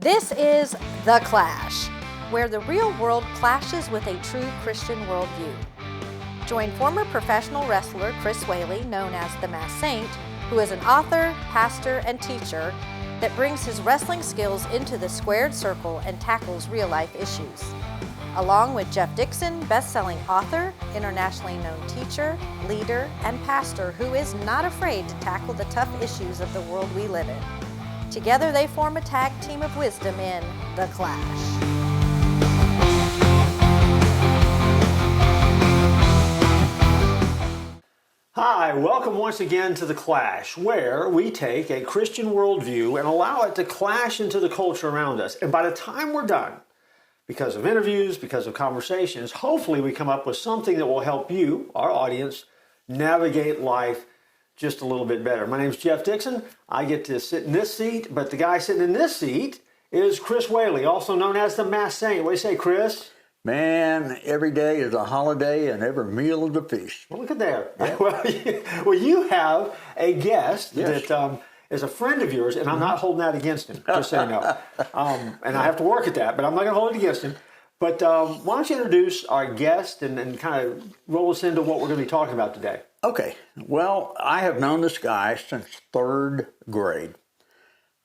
This is The Clash, where the real world clashes with a true Christian worldview. Join former professional wrestler Chris Whaley, known as the Masked Saint, who is an author, pastor, and teacher that brings his wrestling skills into the squared circle and tackles real-life issues. Along with Jeff Dixon, best-selling author, internationally known teacher, leader, and pastor who is not afraid to tackle the tough issues of the world we live in. Together they form a tag team of wisdom in The Clash. Hi, welcome once again to The Clash, where we take a Christian worldview and allow it to clash into the culture around us. And by the time we're done, because of interviews, because of conversations, hopefully we come up with something that will help you, our audience, navigate life just a little bit better. My name's Jeff Dixon. I get to sit in this seat, but the guy sitting in this seat is Chris Whaley, also known as the Masked Saint. What do you say, Chris? Man, every day is a holiday and every meal is a feast. Well, look at there. Yeah. Well, you have a guest Yes. that is a friend of yours, and I'm not holding that against him, just so you know. And I have to work at that, but I'm not going to hold it against him. But why don't you introduce our guest and kind of roll us into what we're going to be talking about today? Okay, well, I have known this guy since third grade.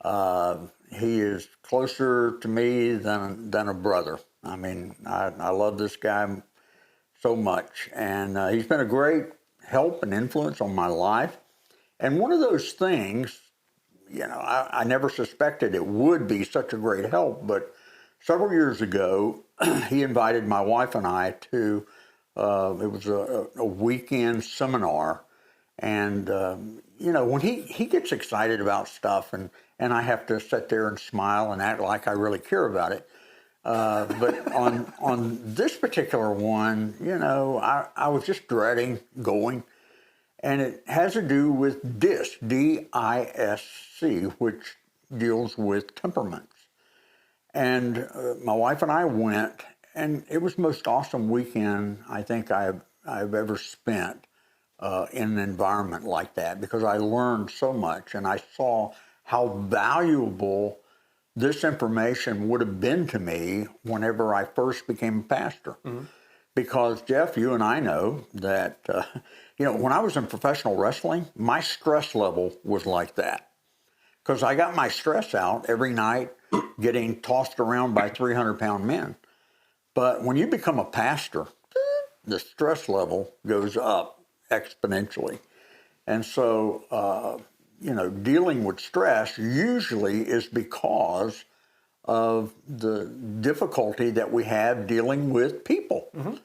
He is closer to me than a brother. I mean, I love this guy so much, and he's been a great help and influence on my life. And one of those things, you know, I never suspected it would be such a great help, but several years ago, he invited my wife and I to, it was a weekend seminar. And, you know, when he gets excited about stuff and I have to sit there and smile and act like I really care about it. But on this particular one, you know, I was just dreading going. And it has to do with DiSC, D-I-S-C, which deals with temperaments. And my wife and I went, and it was the most awesome weekend I think I've ever spent in an environment like that, because I learned so much and I saw how valuable this information would have been to me whenever I first became a pastor. Mm-hmm. Because, Jeff, you and I know that, you know, when I was in professional wrestling, my stress level was like that. Because I got my stress out every night getting tossed around by 300-pound men. But when you become a pastor, the stress level goes up exponentially. And so, you know, dealing with stress usually is because of the difficulty that we have dealing with people. Mm-hmm.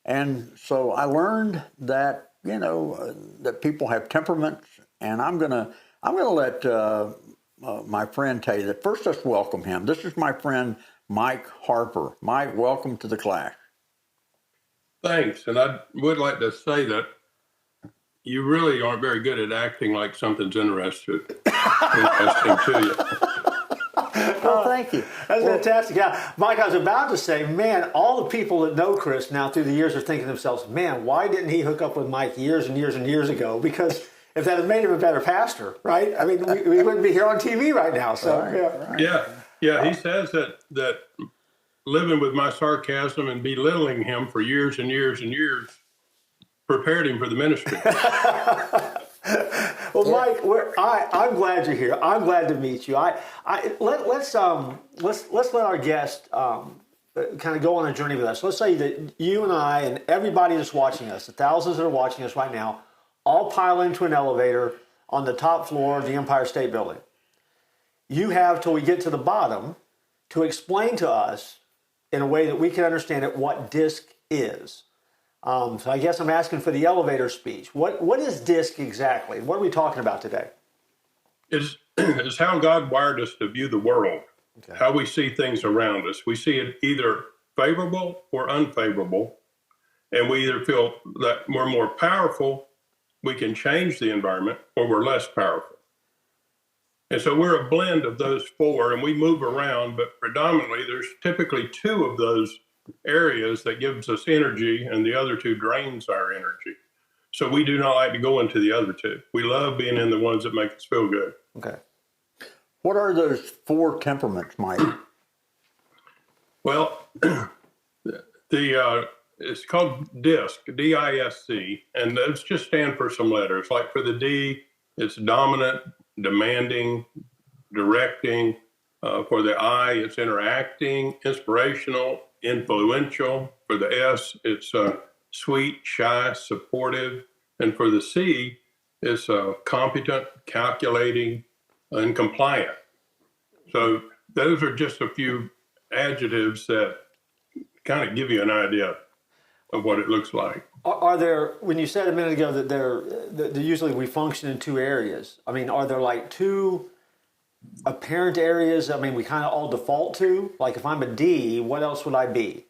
And so I learned that, you know, that people have temperaments, and I'm gonna let my friend tell you that. First, let's welcome him. This is my friend, Mike Harper. Mike, welcome to The Clash. Thanks. And I would like to say that you really aren't very good at acting like something's interesting to you. Well, thank you. That's fantastic. Yeah, Mike, I was about to say, man, all the people that know Chris now through the years are thinking to themselves, man, why didn't he hook up with Mike years and years and years ago? Because if that had made him a better pastor, right? I mean, we wouldn't be here on TV right now. So, right. Yeah. He says that living with my sarcasm and belittling him for years and years and years prepared him for the ministry. Well, Mike, I'm glad you're here. I'm glad to meet you. Let's let our guest kind of go on a journey with us. Let's say that you and I and everybody that's watching us, the thousands that are watching us right now, all pile into an elevator on the top floor of the Empire State Building. You have till we get to the bottom to explain to us in a way that we can understand it what DiSC is. So I guess I'm asking for the elevator speech. What is DiSC exactly? What are we talking about today? It's how God wired us to view the world, okay. How we see things around us. We see it either favorable or unfavorable, and we either feel that we're more powerful, we can change the environment, or we're less powerful. And so we're a blend of those four, and we move around, but predominantly there's typically two of those areas that gives us energy, and the other two drains our energy. So we do not like to go into the other two. We love being in the ones that make us feel good. Okay. What are those 4 temperaments, Mike? Well, it's called DiSC, D-I-S-C, and those just stand for some letters. Like for the D, it's dominant, demanding, directing. For the I, it's interacting, inspirational, influential. For the S, it's sweet, shy, supportive. And for the C, it's competent, calculating, and compliant. So those are just a few adjectives that kind of give you an idea of what it looks like. Are there, when you said a minute ago that they're usually we function in 2 areas, I mean, are there like 2 apparent areas, I mean, we kind of all default to? Like if I'm a D, what else would I be?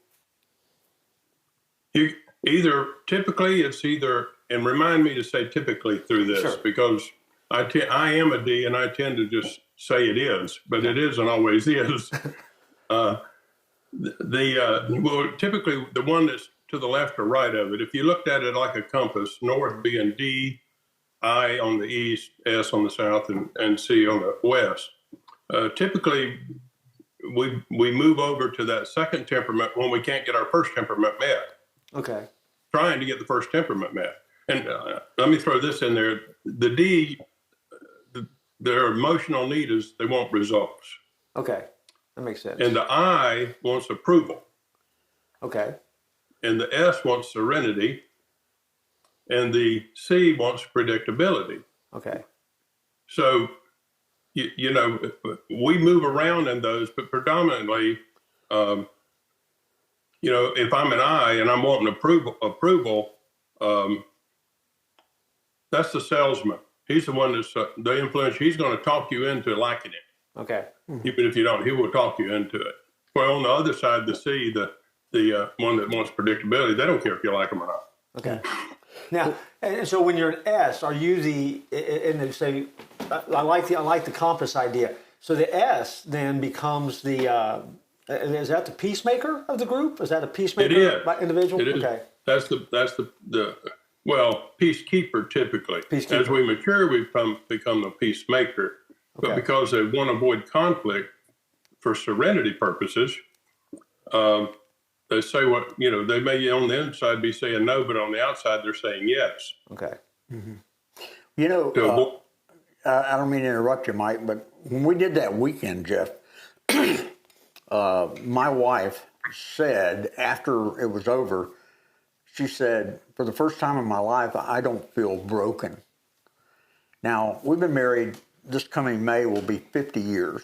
You typically it's either, and remind me to say typically through this, sure, because I am a D and I tend to just say it is, but it isn't always is. Well, typically the one that's to the left or right of it, if you looked at it like a compass, north being D, I on the east, S on the south, and C on the west. Typically, we move over to that second temperament when we can't get our first temperament met. Okay. Trying to get the first temperament met. And let me throw this in there. The D, their emotional need is they want results. Okay, that makes sense. And the I wants approval. Okay. And the S wants serenity. And the C wants predictability. Okay. So, you know, we move around in those, but predominantly, you know, if I'm an I and I'm wanting approval, that's the salesman. He's the one that's the influencer. He's going to talk you into liking it. Okay. Even if you don't, he will talk you into it. Well, on the other side, the C, the one that wants predictability, they don't care if you like them or not. Okay. Now, and so when you're an S, are you and they say, I like the compass idea. So the S then becomes the, is that the peacemaker of the group? Is that a peacemaker? It is. By individual? It is. Okay. That's the well, peacekeeper typically. Peacekeeper. As we mature, we become a peacemaker. But Okay. because they want to avoid conflict for serenity purposes, they say what, you know, they may on the inside be saying no, but on the outside they're saying yes. Okay. Mm-hmm. You know, I don't mean to interrupt you, Mike, but when we did that weekend, Jeff, my wife said after it was over, she said, for the first time in my life, I don't feel broken. Now, we've been married, this coming May will be 50 years.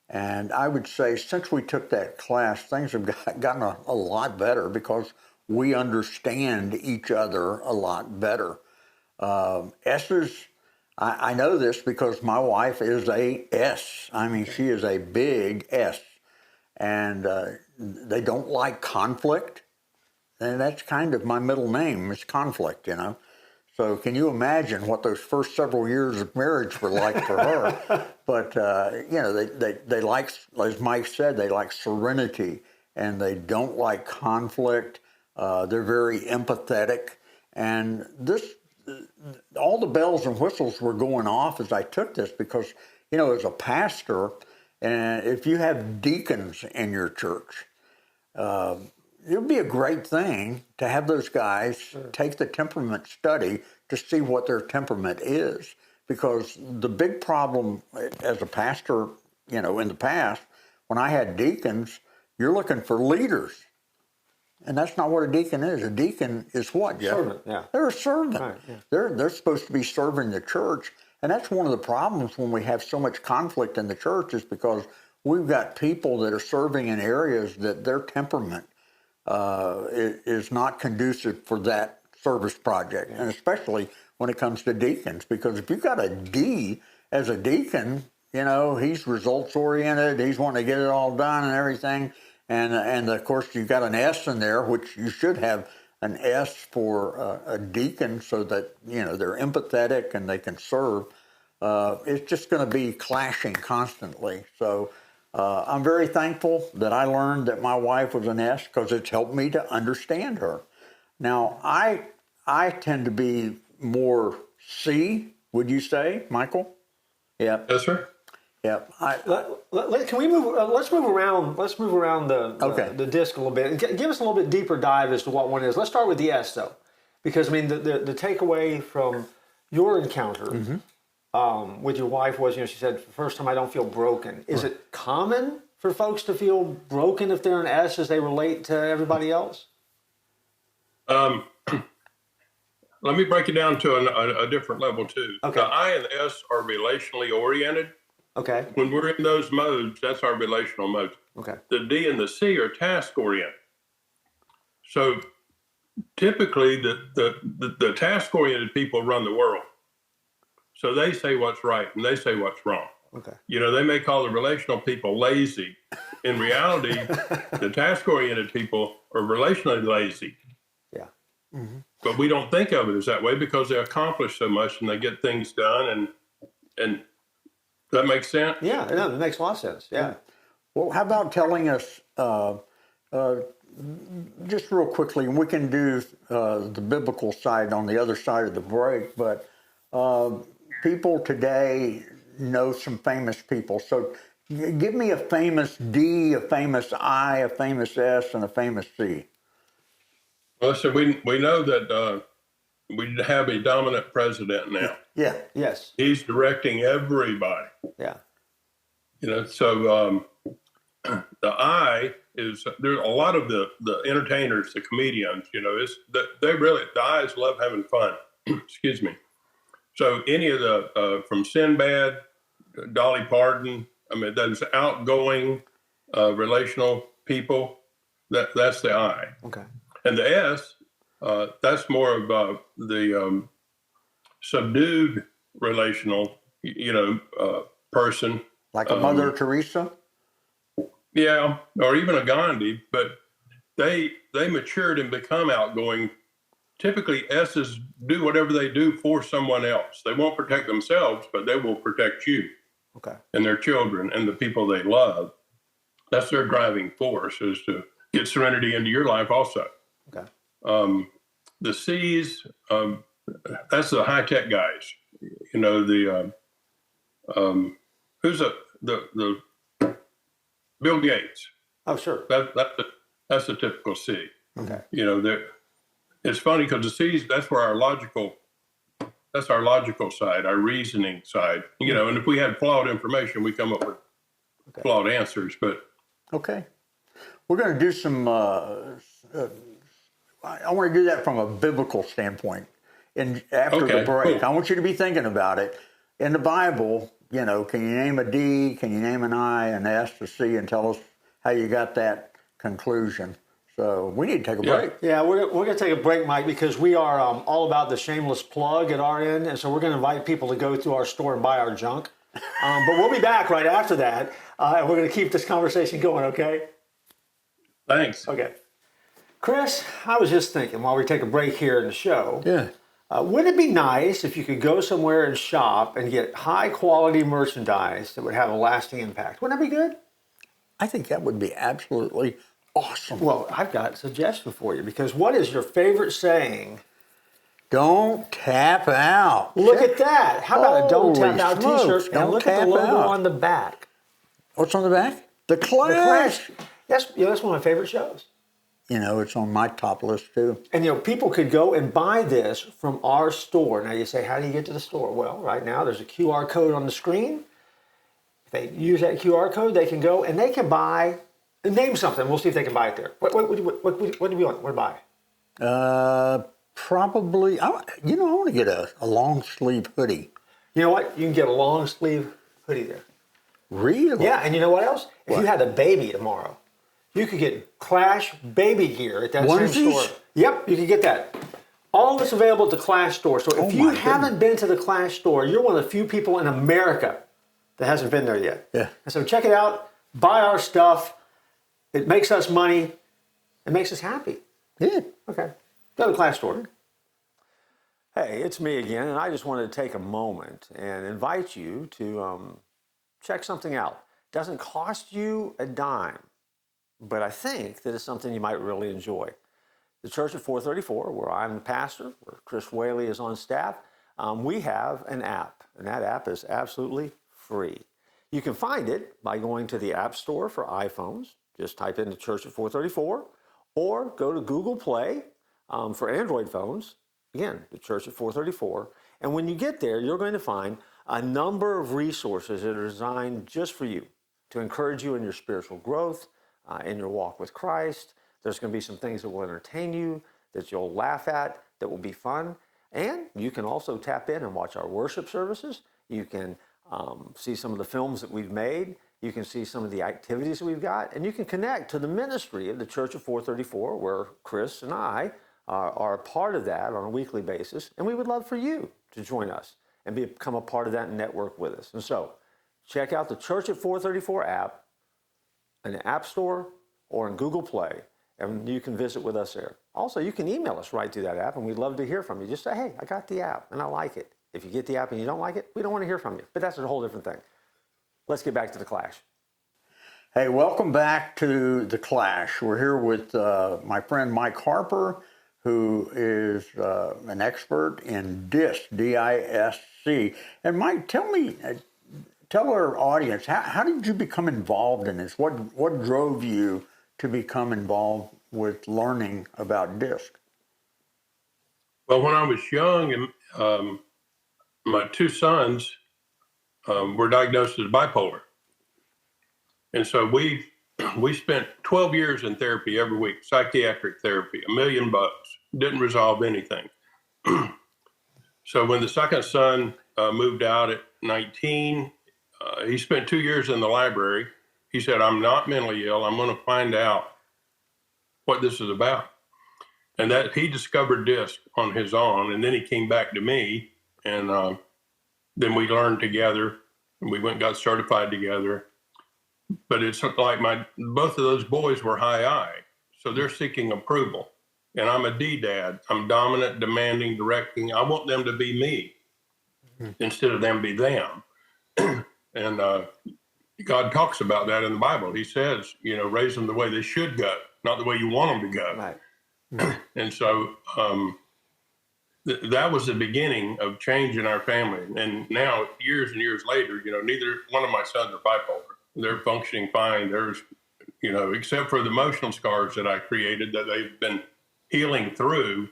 And I would say since we took that class, things have gotten a lot better because we understand each other a lot better. S's, I know this because my wife is a S. I mean, she is a big S. And they don't like conflict. And that's kind of my middle name is Conflict, you know. So can you imagine what those first several years of marriage were like for her? But, you know, they like, as Mike said, they like serenity and they don't like conflict. They're very empathetic. And this, all the bells and whistles were going off as I took this because, you know, as a pastor, and if you have deacons in your church, it would be a great thing to have those guys take the temperament study to see what their temperament is. Because the big problem as a pastor, you know, in the past, when I had deacons, you're looking for leaders. And that's not what a deacon is. A deacon is what, Jeff? Servant, yeah. They're a servant. Right, yeah. They're supposed to be serving the church. And that's one of the problems when we have so much conflict in the church is because we've got people that are serving in areas that their temperament is not conducive for that service project, and especially when it comes to deacons, because if you've got a D as a deacon, you know, he's results oriented, he's wanting to get it all done and everything, and of course you've got an S in there, which you should have an S for a deacon so that, you know, they're empathetic and they can serve. It's just going to be clashing constantly. So I'm very thankful that I learned that my wife was an S because it's helped me to understand her. Now, I tend to be more C, would you say, Michael? Yeah. Yes, sir. Yep. Can we move? Let's move around. Let's move around the disc a little bit and give us a little bit deeper dive as to what one is. Let's start with the S though, because I mean the takeaway from your encounter with your wife was, she said, first time I don't feel broken. Is it common for folks to feel broken if they're an S as they relate to everybody else? Let me break it down to a different level too. Okay. The I and the S are relationally oriented. Okay. When we're in those modes, that's our relational mode. Okay. The D and the C are task oriented. So typically the task oriented people run the world. So they say what's right and they say what's wrong. Okay. They may call the relational people lazy. In reality, the task oriented people are relationally lazy. Yeah. Mm-hmm. But we don't think of it as that way because they accomplish so much and they get things done and that makes sense? Yeah, no, it makes a lot of sense. Yeah. Well, how about telling us just real quickly, and we can do the biblical side on the other side of the break, but people today know some famous people. So give me a famous D, a famous I, a famous S, and a famous C. Well, so we know that we have a dominant president now. Yeah. Yes. He's directing everybody. Yeah. So the I is, there are a lot of the entertainers, the comedians, the I's love having fun. Excuse me. So any of the, from Sinbad, Dolly Parton, those outgoing relational people, that's the I. Okay. And the S, that's more of the subdued relational, person. Like a Mother Teresa? Yeah, or even a Gandhi, but they matured and become outgoing. Typically, S's do whatever they do for someone else. They won't protect themselves, but they will protect you. Okay. And their children and the people they love. That's their driving force, is to get serenity into your life also. Okay. The C's, that's the high-tech guys. Who's the Bill Gates? Oh, sure. That's a typical C. Okay. It's funny because the C's, that's where our logical side, our reasoning side. And if we had flawed information, we come up with flawed answers. But okay, we're going to do some. I want to do that from a biblical standpoint. And after the break, cool. I want you to be thinking about it. In the Bible, can you name a D? Can you name an I, an S, a C, and tell us how you got that conclusion? So we need to take a break. Yeah, we're going to take a break, Mike, because we are all about the shameless plug at our end. And so we're going to invite people to go through our store and buy our junk. But we'll be back right after that. And we're going to keep this conversation going, okay? Thanks. Okay. Chris, I was just thinking while we take a break here in the show. Yeah. Wouldn't it be nice if you could go somewhere and shop and get high quality merchandise that would have a lasting impact? Wouldn't that be good? I think that would be absolutely awesome. Well, I've got a suggestion for you, because what is your favorite saying? Don't tap out. Look at that. How about a don't tap out smokes. t-shirt? And look at the logo on the back. What's on the back? The Clash. That's one of my favorite shows. It's on my top list too. And people could go and buy this from our store. Now you say, how do you get to the store? Well, right now there's a QR code on the screen. If they use that QR code, they can go and they can buy. Name something. We'll see if they can buy it there. What do you want? What to buy? Probably. I want to get a long sleeve hoodie. You know what? You can get a long sleeve hoodie there. Really? Yeah. And you know what else? If you had a baby tomorrow, you could get Clash baby gear at that same store. Yep, you can get that. All of it's available at the Clash store. So if you haven't been to the Clash store, you're one of the few people in America that hasn't been there yet. Yeah. And so check it out. Buy our stuff. It makes us money. It makes us happy. Yeah. Okay. Go to the Clash store. Hey, it's me again, and I just wanted to take a moment and invite you to check something out. It doesn't cost you a dime, but I think that it's something you might really enjoy. The church at 434, where I'm the pastor, where Chris Whaley is on staff, we have an app, and that app is absolutely free. You can find it by going to the App Store for iPhones. Just type in the Church at 434, or go to Google Play for Android phones. Again, the Church at 434. And when you get there, you're going to find a number of resources that are designed just for you to encourage you in your spiritual growth, in your walk with Christ. There's going to be some things that will entertain you, that you'll laugh at, that will be fun. And you can also tap in and watch our worship services. You can see some of the films that we've made. You can see some of the activities that we've got. And you can connect to the ministry of the Church of 434, where Chris and I are a part of that on a weekly basis. And we would love for you to join us and become a part of that network with us. And so check out the Church at 434 app in the App Store or in Google Play, and you can visit with us there. Also, you can email us right through that app, and we'd love to hear from you. Just say, hey, I got the app, and I like it. If you get the app and you don't like it, we don't want to hear from you. But that's a whole different thing. Let's get back to the Clash. Hey, welcome back to the Clash. We're here with my friend Mike Harper, who is an expert in DiSC, D-I-S-C. And Mike, tell our audience, how did you become involved in this? What drove you to become involved with learning about DiSC? Well, when I was young, my two sons were diagnosed as bipolar. And so we spent 12 years in therapy every week, psychiatric therapy, $1 million, didn't resolve anything. So when the second son moved out at 19, he spent 2 years in the library. He said, I'm not mentally ill. I'm going to find out what this is about. And that he discovered DiSC on his own. And then he came back to me, and then we learned together, and we went and got certified together. But it's like both of those boys were high I, so they're seeking approval. And I'm a D-dad. I'm dominant, demanding, directing. I want them to be me instead of them be them. And God talks about that in the Bible. He says, raise them the way they should go, not the way you want them to go. Right. And so that was the beginning of change in our family. And now, years and years later, neither one of my sons are bipolar. They're functioning fine. There's, except for the emotional scars that I created that they've been healing through,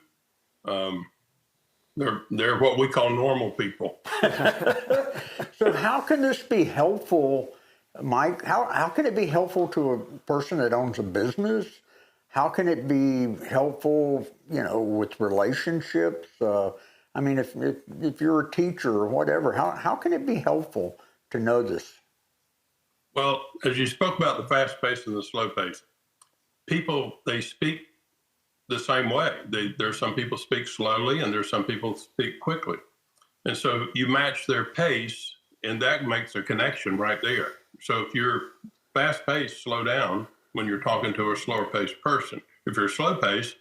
they're what we call normal people. So how can this be helpful, Mike? How can it be helpful to a person that owns a business? How can it be helpful, with relationships? If you're a teacher or whatever, how can it be helpful to know this? Well, as you spoke about the fast pace and the slow pace, people, they speak the same way. There's some people speak slowly and there's some people speak quickly. And so you match their pace and that makes a connection right there. So if you're fast paced, slow down when you're talking to a slower paced person. If you're slow paced,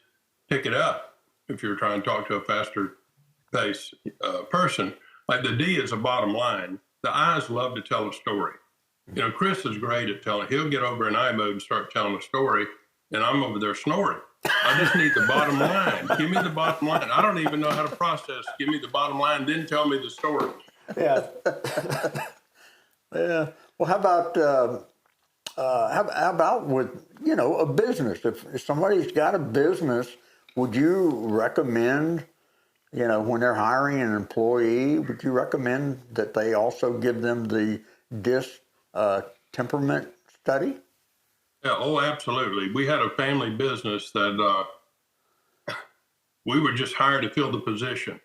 pick it up. If you're trying to talk to a faster paced person, like the D is a bottom line. The I's love to tell a story. Chris is great at telling. He'll get over in I mode and start telling a story, and I'm over there snoring. I just need the bottom line. Give me the bottom line. I don't even know how to process. Give me the bottom line, then tell me the story. Yeah. Yeah. Well, how about with a business? If somebody's got a business, would you recommend, when they're hiring an employee, would you recommend that they also give them the DiSC temperament study? Yeah, oh, absolutely. We had a family business that we were just hired to fill the position.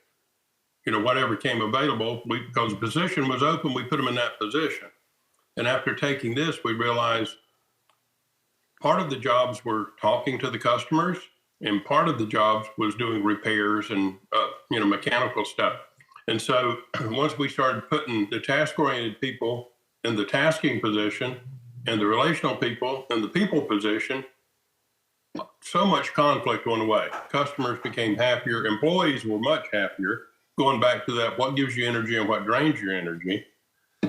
Whatever came available, because the position was open, we put them in that position. And after taking this, we realized part of the jobs were talking to the customers, and part of the jobs was doing repairs and mechanical stuff. And so once we started putting the task-oriented people in the tasking position and the relational people in the people position, so much conflict went away. Customers became happier. Employees were much happier. Going back to that, what gives you energy and what drains your energy.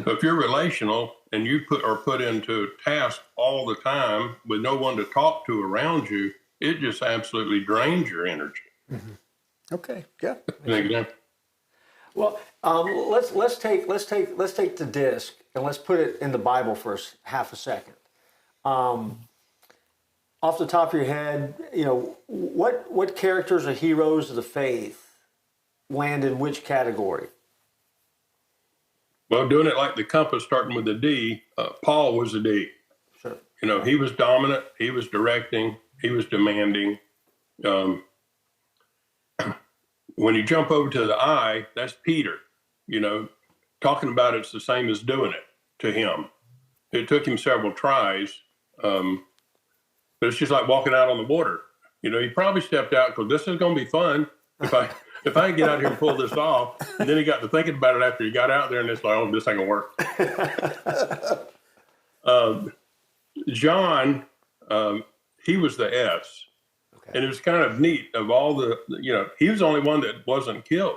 So if you're relational and you are put into task all the time with no one to talk to around you, it just absolutely drains your energy. Mm-hmm. Okay. Yeah. An example. Well, let's take the DiSC and let's put it in the Bible for half a second. Off the top of your head, what characters or heroes of the faith land in which category? Well, doing it like the compass, starting with the D, Paul was a D. Sure. He was dominant, he was directing, he was demanding. When you jump over to the I, that's Peter. Talking about it's the same as doing it to him. It took him several tries, but it's just like walking out on the water. He probably stepped out because this is going to be fun if I can get out here and pull this off. And then he got to thinking about it after he got out there, and it's like, oh, this ain't gonna work. John, he was the S. Okay. And it was kind of neat of all the, he was the only one that wasn't killed.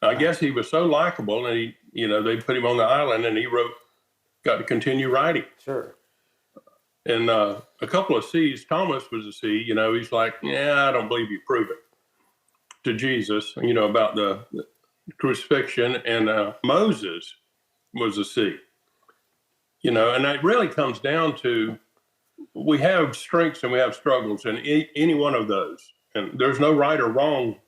I guess he was so likable, and they put him on the island, and he got to continue writing. Sure. And a couple of C's, Thomas was a C, he's like, yeah, I don't believe you, prove it to Jesus, about the crucifixion. And Moses was a C, and that really comes down to, we have strengths and we have struggles in any one of those. And there's no right or wrong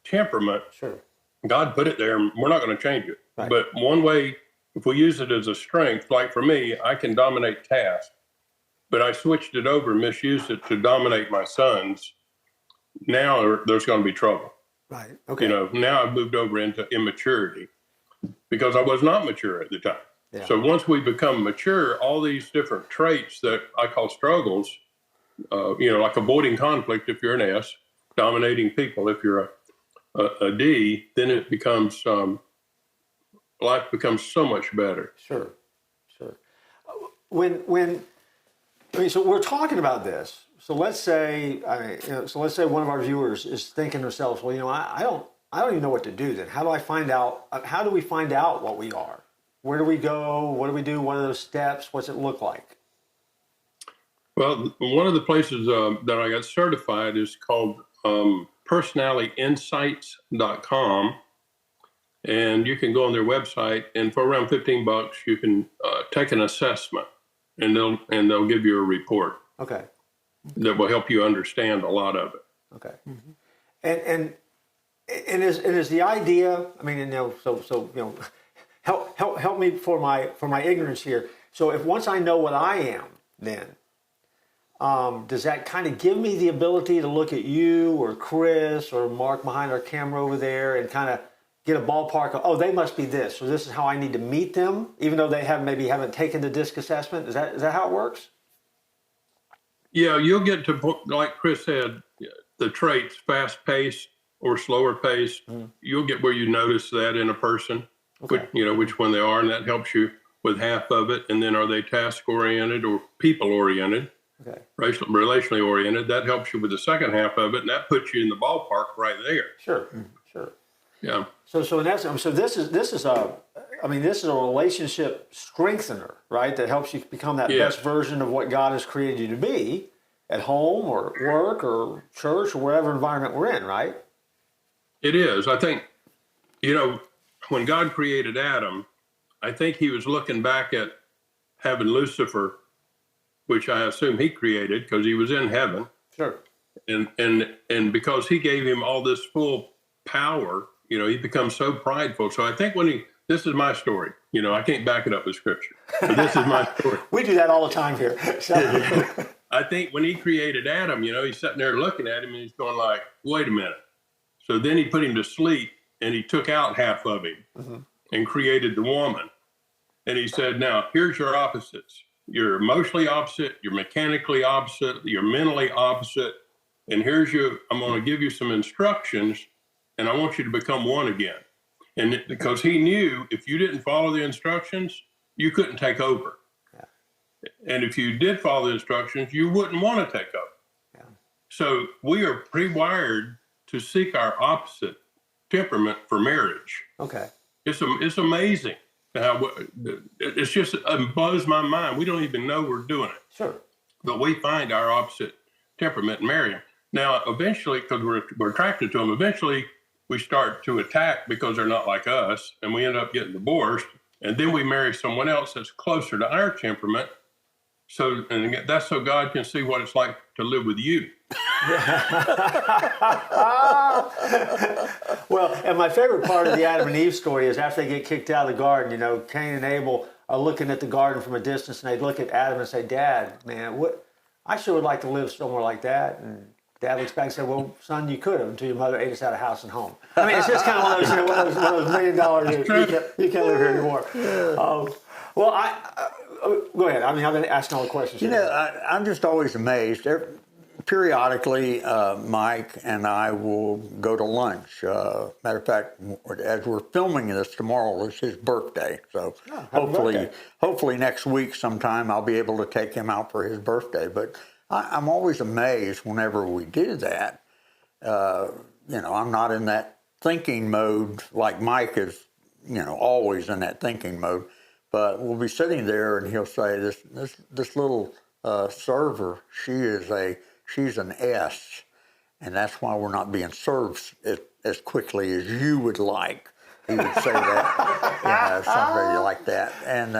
temperament. Sure. God put it there, and we're not going to change it. Right. But one way, if we use it as a strength, like for me, I can dominate tasks, but I switched it over and misused it to dominate my sons. Now there's going to be trouble. Right. Okay. Now I've moved over into immaturity because I was not mature at the time. Yeah. So once we become mature, all these different traits that I call struggles, like avoiding conflict if you're an S, dominating people if you're a D, then it becomes, life becomes so much better. Sure. So we're talking about this. So let's say, one of our viewers is thinking to themselves, well, I don't even know what to do then. How do we find out what we are? Where do we go? What do we do? What are those steps? What's it look like? Well, one of the places that I got certified is called personalityinsights.com. And you can go on their website, and for around $15, you can take an assessment, and they'll give you a report. Okay. That will help you understand a lot of it. Okay. Mm-hmm. And is the idea? I mean, help me for my ignorance here. So if once I know what I am, then does that kind of give me the ability to look at you or Chris or Mark behind our camera over there and kind of get a ballpark of, oh, they must be this, so this is how I need to meet them, even though they haven't taken the DiSC assessment? Is that how it works? Yeah, you'll get to, like Chris said, the traits, fast-paced or slower-paced. Mm-hmm. You'll get where you notice that in a person, okay. Which one they are, and that helps you with half of it. And then are they task-oriented or people-oriented, okay. Relationally oriented? That helps you with the second half of it, and that puts you in the ballpark right there. Sure, sure. Yeah. So in essence, this is a relationship strengthener, right? That helps you become that best version of what God has created you to be at home or at work or church or whatever environment we're in, right? It is. I think, when God created Adam, I think he was looking back at having Lucifer, which I assume he created because he was in heaven. Sure. And because he gave him all this full power, he becomes so prideful. So I think this is my story. I can't back it up with scripture, but this is my story. We do that all the time here. I think when he created Adam, he's sitting there looking at him and he's going like, wait a minute. So then he put him to sleep and he took out half of him mm-hmm. and created the woman. And he said, now here's your opposites. You're emotionally opposite, you're mechanically opposite, you're mentally opposite. And I'm going to give you some instructions, and I want you to become one again. And because he knew if you didn't follow the instructions, you couldn't take over. Yeah. And if you did follow the instructions, you wouldn't want to take over. Yeah. So we are pre-wired to seek our opposite temperament for marriage. Okay. It's amazing how it's just, it blows my mind. We don't even know we're doing it. Sure. But we find our opposite temperament and marry them. Now, eventually, because we're attracted to them, eventually we start to attack because they're not like us, and we end up getting divorced. And then we marry someone else that's closer to our temperament. So, and that's so God can see what it's like to live with you. Well, and my favorite part of the Adam and Eve story is after they get kicked out of the garden, you know, Cain and Abel are looking at the garden from a distance, and they look at Adam and say, "Dad, man, I sure would like to live somewhere like that." And Dad looks back and said, "Well, son, you could have until your mother ate us out of house and home." I mean, it's just kind of one of those, one of those $1 million, you can't live here anymore. Well, go ahead. I mean, I've been asking all the questions. You know, I'm just always amazed. Periodically, Mike and I will go to lunch. Matter of fact, as we're filming this, tomorrow is his birthday. So hopefully next week sometime I'll be able to take him out for his birthday. But I'm always amazed whenever we do that. You know, I'm not in that thinking mode like Mike is, you know, always in that thinking mode. But we'll be sitting there and he'll say, this little server, she's an S, and that's why we're not being served as quickly as you would like. He would say that, you know, somebody like that. And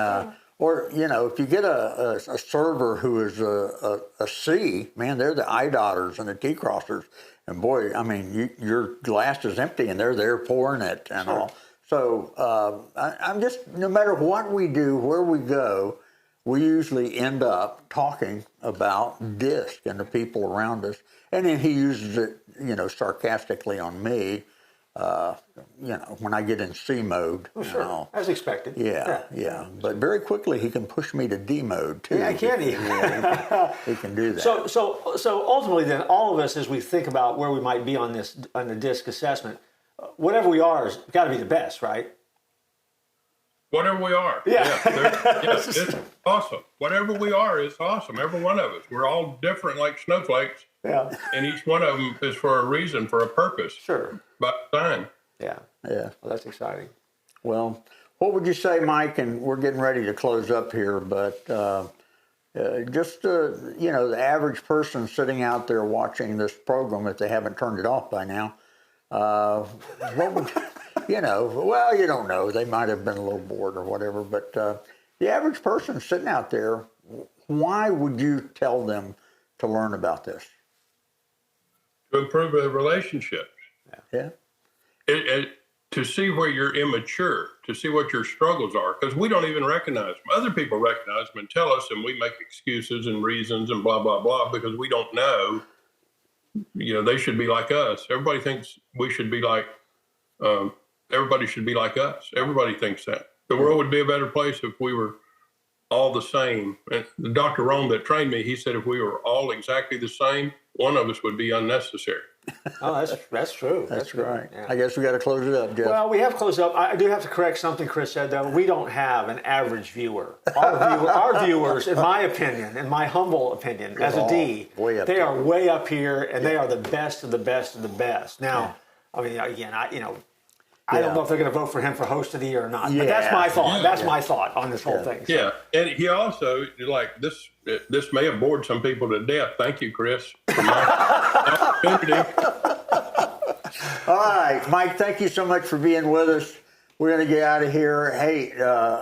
or, you know, if you get a server who is a C, man, they're the I dotters and the T crossers. And boy, I mean, your glass is empty and they're there pouring it and all. So I'm just, no matter what we do, where we go, we usually end up talking about DiSC and the people around us. And then he uses it, you know, sarcastically on me, you know, when I get in C mode. Well, sure, you know. As expected. Yeah. But very quickly he can push me to D mode too. Yeah, can he? He can do that. So ultimately then, all of us, as we think about where we might be on the DiSC assessment, whatever we are has got to be the best, right? Whatever we are. Yeah. It's awesome. Whatever we are is awesome. Every one of us. We're all different like snowflakes. Yeah. And each one of them is for a reason, for a purpose. Sure. By design. Yeah. Well, that's exciting. Well, what would you say, Mike? And we're getting ready to close up here, but just, you know, the average person sitting out there watching this program, if they haven't turned it off by now, what would, you know, well, you don't know. They might have been a little bored or whatever, but the average person sitting out there, why would you tell them to learn about this? To improve the relationships. Yeah. To see where you're immature, to see what your struggles are, because we don't even recognize them. Other people recognize them and tell us, and we make excuses and reasons and blah, blah, blah, because we don't know. You know, they should be like us. Everybody thinks we should be like, everybody should be like us. Everybody thinks that. The world would be a better place if we were all the same. And Dr. Rome that trained me, he said if we were all exactly the same, one of us would be unnecessary. Oh, that's true. That's right. Yeah. I guess we got to close it up, Jeff. Well, we have to close up. I do have to correct something Chris said, though. We don't have an average viewer. Our viewers, in my opinion, in my humble opinion, as a D, they are way up here, and they are the best of the best of the best. Now, I mean, again, I don't know if they're going to vote for him for host of the year or not. But that's my thought. That's my thought on this whole thing. So. Yeah, and he also, like, this may have bored some people to death. Thank you, Chris, for my opportunity. All right, Mike, thank you so much for being with us. We're going to get out of here. Hey,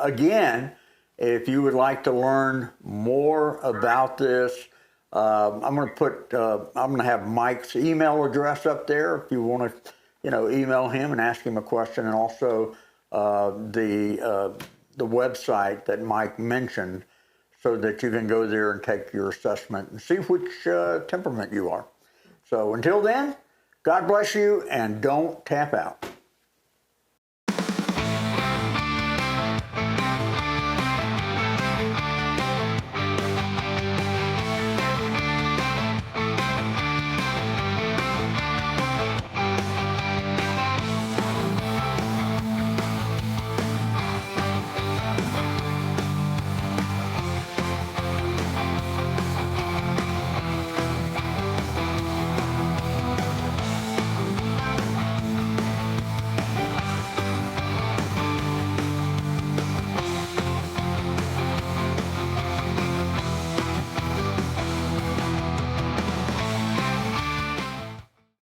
again, if you would like to learn more about this, I'm going to have Mike's email address up there if you want to, you know, email him and ask him a question, and also the website that Mike mentioned, so that you can go there and take your assessment and see which temperament you are. So until then, God bless you, and don't tap out.